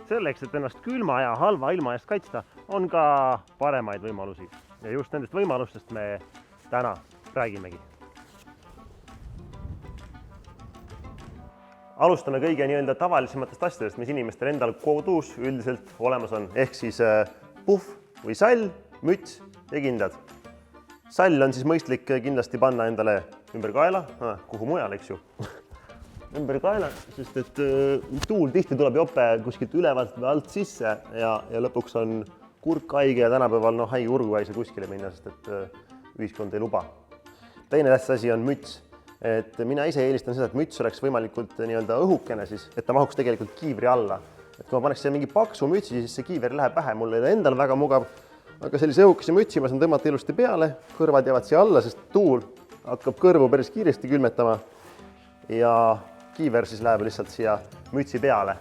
selleks, et ennast külma ja halva ilma eest kaitsta, on ka paremaid võimalusi. Ja just nendest võimalustest me täna räägimegi. Alustame kõige nii-öelda tavalisematest asjadest, mis inimestel endal kodus üldiselt olemas on. Ehk siis puhv või sall, müts ja kindad. Sall on siis mõistlik kindlasti panna endale ümber kaela, kuhu mujal, eks ju. Ümber kaela, sest et tuul tihti tuleb jope kuskilt ülevalt või alt sisse ja lõpuks on kurk haige ja tänapäeval haige urguga ei saa kuskile minna, sest et ühiskond ei luba. Teine tähtis asi on müts. Et mina ise eelistan seda, et müts oleks võimalikult nii-öelda õhukene siis, et ta mahuks tegelikult kiivri alla. Et kui ma paneks mingi paksu mütsi, siis see kiiver läheb pähe, mul ei ole endal väga mugav, aga sellise õhukese mütsi ma saan tõmmata ilusti peale, kõrvad jäävad siia alla, sest tuul hakkab kõrvu päris kiiresti külmetama ja kiiver siis läheb lihtsalt siia mütsi peale.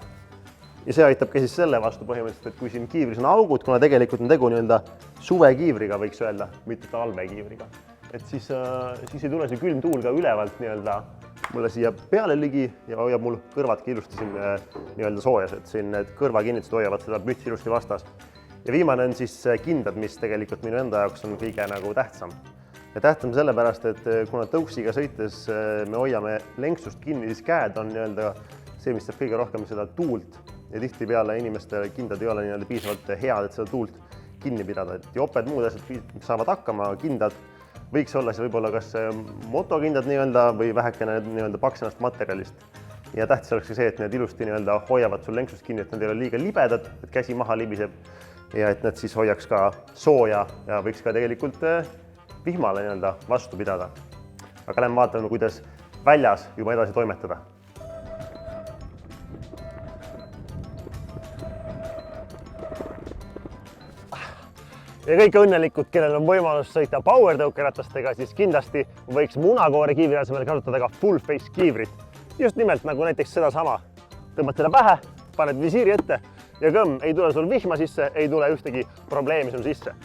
Ja see aitab ka siis selle vastu põhimõtteliselt, et kui siin kiivris on augud, kuna tegelikult on tegu nii-öelda suvekiivriga, võiks öelda, mitte talvekiivriga. Et siis ei tule see külm tuul ka ülevalt nii-öelda mulle siia peale ligi ja hoiab mul kõrvadki ilusti siin nii-öelda soojas, et siin need kõrvakinnitused hoiavad seda mütsi ilusti vastas. Ja viimane on siis kindad, mis tegelikult minu enda jaoks on kõige nagu tähtsam. Ja tähtsam sellepärast, et kuna tõuksiga sõites me hoiame lenksust kinni, siis käed on nii-öelda see, mis saab kõige rohkem seda tuult ja tihti peale inimeste kindad ei ole nii-öelda piisavalt head, et seda tuult kinni pidada. Et joped muud asjad saavad hakkama, kindad võiks olla see võib-olla kas motokindad nii-öelda või vähekene nii-öelda paksemast materjalist. Ja tähtis oleks ka see, et need ilusti nii-öelda hoiavad sul lenksust kinni, et nad ei ole liiga libedad, et käsi maha libiseb ja et nad siis hoiaks ka sooja ja võiks ka tegelikult vihmale nii-öelda vastu pidada. Aga lähme vaatame, kuidas väljas juba edasi toimetada. Ja kõik õnnelikud, kellel on võimalus sõita power tõukeratastega, siis kindlasti võiks munakoore kiivri asemel kasutada ka full face kiivrit. Just nimelt nagu näiteks seda sama. Tõmbad selle pähe, paned visiiri ette ja kõmm, ei tule sul vihma sisse, ei tule ühtegi probleemi sul sisse.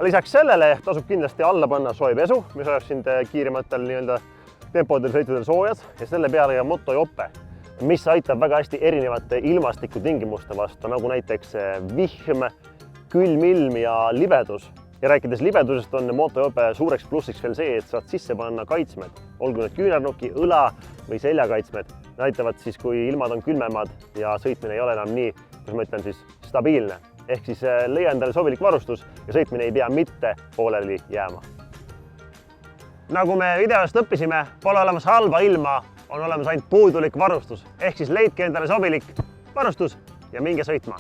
Lisaks sellele tasub kindlasti alla panna sooipesu, mis hoiab sind kiirimatel nii-öelda tempodel sõitudel soojas ja selle peale ka motojope, mis aitab väga hästi erinevate ilmastikutingimuste vastu, nagu näiteks vihm, külm ilm ja libedus. Ja rääkides libedusest on motojope suureks plussiks veel see, et saad sisse panna kaitsmed, olgu need küünarnuki, õla või seljakaitsmed. Need aitavad siis, kui ilmad on külmemad ja sõitmine ei ole enam nii, kus ma ütlen siis, stabiilne. Ehk siis leia endale sobilik varustus ja sõitmine ei pea mitte pooleli jääma. Nagu me videost õppisime, pole olemas halba ilma, on olemas ainult puudulik varustus. Ehk siis leidke endale sobilik varustus ja minge sõitma.